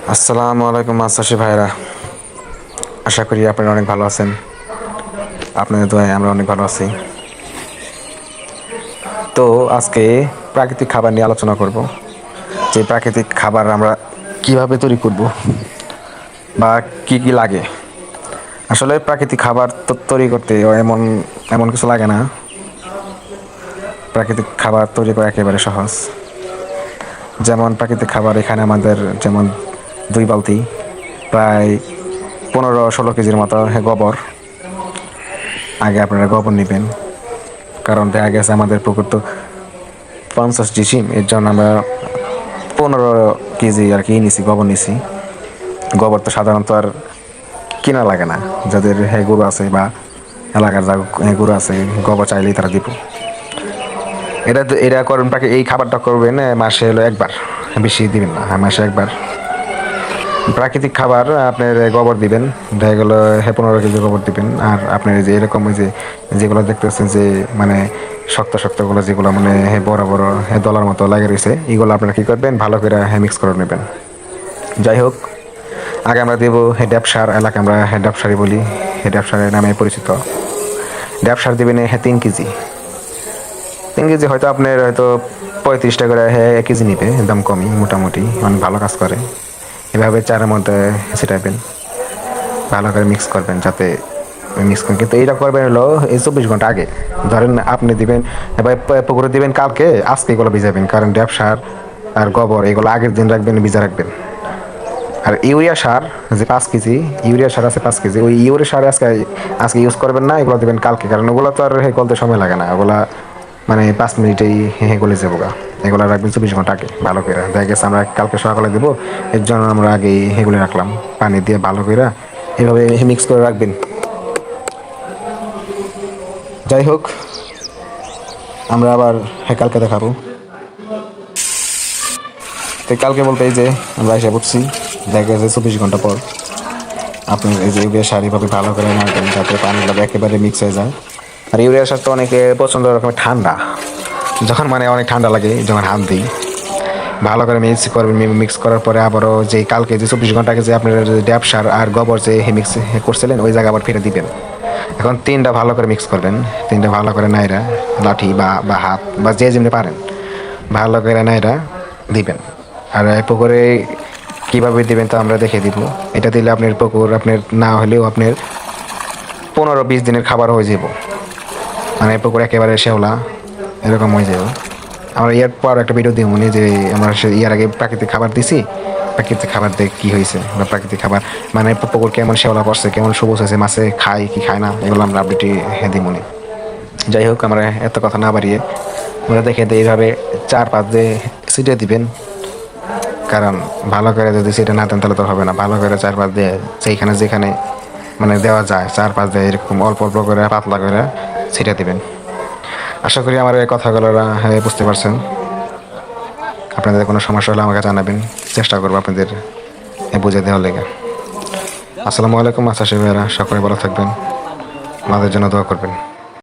আসসালামু আলাইকুম মাসাশি ভাইরা। আশা করি আপনারা অনেক ভালো আছেন। আপনাদের দোয়ায় আমরা অনেক ভালো আছি। তো আজকে প্রাকৃতিক খাবার নিয়ে আলোচনা করব, যে প্রাকৃতিক খাবার আমরা কিভাবে তৈরি করব বা কি কি লাগে। আসলে প্রাকৃতিক খাবার তৈরি করতে এমন এমন কিছু লাগে না। প্রাকৃতিক খাবার তৈরি করা একেবারে সহজ। যেমন প্রাকৃতিক খাবার এখানে আমাদের যেমন 2 বালতি, প্রায় 15-16 কেজির মতো গোবর। আগে আপনারা গোবর নেবেন, কারণ দেখা গেছে আমাদের পুকুর তো 50 ডিসিম, এর জন্য আমরা 15 কেজি আর কি নিছি, গোবর নিছি। গোবর তো সাধারণত আর কিনা লাগে না, যাদের গরু আছে বা এলাকার যা গরু আছে, গোবর চাইলেই তারা দিব। এটা করবেন, এই খাবারটা করবেন মাসে হলো একবার, বেশি দিবেন না, মাসে একবার। প্রাকৃতিক খাবার আপনার গোবর দিবেন, দেখা গেলো 15 কেজি গোবর দিবেন। আর আপনার যে এরকম ওই যে যেগুলো দেখতেছেন যে মানে শক্ত শক্তগুলো, যেগুলো মানে বড় বড় দলার মতো লাগে রয়েছে, এগুলো আপনারা কী করবেন, ভালো করে মিক্স করে নেবেন। যাই হোক, আগে আমরা দেবো ড্যাপ সার। এলাকা আমরা ড্যাপ সারই বলি, ড্যাপ সারের নামে পরিচিত। ড্যাপ সার দেবেন 3 কেজি। 3 কেজি হয়তো আপনার হয়তো 35 টাকা করে 1 কেজি নিবে, দাম কমই, মোটামুটি অনেক ভালো কাজ করে। এভাবে চারের মধ্যে ছিটাবেন, ভালো করে মিক্স করবেন, যাতে মিক্স করেন। কিন্তু এইটা করবেন হলো এই 24 ঘন্টা আগে। ধরেন আপনি দিবেন এবার পুকুরে দিবেন কালকে, আজকে এগুলো ভিজাবেন, কারণ ড্যাপ সার আর গোবর এগুলো আগের দিন রাখবেন, ভিজা রাখবেন। আর ইউরিয়া সার যে 5 কেজি, ইউরিয়া সার আছে 5 কেজি, ওই ইউরিয়া সার আজকে আজকে ইউজ করবেন না, এগুলো দেবেন কালকে, কারণ ওগুলো তো আর গলতে সময় লাগে না, ওগুলা মানে 5 মিনিটেই গলে যাবো গা। এগুলো রাখবেন 24 ঘন্টা আগে ভালো করে। দেখা গেছে আমরা কালকে সকালে দেবো, এর জন্য আমরা আগে এগুলো রাখলাম, পানি দিয়ে ভালো করে এভাবে মিক্স করে রাখবেন। যাই হোক, আমরা আবার কালকে দেখাবো। তো কালকে বলতে এই যে আমরা এসে পড়ছি, দেখা গেছে 24 ঘন্টা পর। আপনি এই যে ইউরিয়া সার এভাবে ভালো করে নাড়বেন, যাতে পানিগুলো একেবারে মিক্স হয়ে যায়। আর ইউরিয়া সার তো অনেকে পছন্দ, রকমের ঠান্ডা, যখন মানে অনেক ঠান্ডা লাগে, যখন হাত দিই ভালো করে মিক্স করবেন। মিক্স করার পরে আবারও যে কালকে যে 24 ঘন্টা আগে যে আপনার ড্যাপ সার আর গোবর যে মিক্স করছিলেন, ওই জায়গায় আবার ফিরে দিবেন। এখন 3টা ভালো করে মিক্স করবেন, 3টা ভালো করে নাইরা, লাঠি বা হাত বা যে যেমনি পারেন ভালো করে নাইরা দিবেন। আর পুকুরে কীভাবে দিবেন তা আমরা দেখে দিব। এটা দিলে আপনার পুকুর আপনার না হলেও আপনার 15-20 দিনের খাবার হয়ে যাব, মানে পুকুর একেবারে শেওলা এরকম হয়ে যাবে। আমরা এর পর একটা ভিডিও দিব মনে, যে আমরা ইয়ার আগে প্রাকৃতিক খাবার দিছি, প্রাকৃতিক খাবার দিয়ে কী হয়েছে, বা প্রাকৃতিক খাবার মানে পুকুর কেমন শেওলা পড়ছে, কেমন সবুজ হয়েছে, মাছে খায় কি খায় না, এগুলো আমরা আপডেটে দিই মনে। যাই হোক, আমরা এত কথা না বাড়িয়ে আমরা দেখে দিই, এইভাবে 4-5 দিয়ে সিটে দিবেন। কারণ ভালো করে যদি সিটে না দেন তাহলে তো হবে না, ভালো করে 4-5 দিয়ে যেখানে যেখানে মানে দেওয়া যায় 4-5 দিয়ে এরকম অল্প অল্প করে পাতলা করে সিটে দিবেন। আশা করি আমার এই কথাগুলো বুঝতে পারছেন। আপনাদের কোনো সমস্যা হলে আমাকে জানাবেন, চেষ্টা করবো আপনাদের বুঝে দেওয়ার লেগে। আসসালামু আলাইকুম আশা ভাইরা, সকলে ভালো থাকবেন, আমাদের জন্য দোয়া করবেন।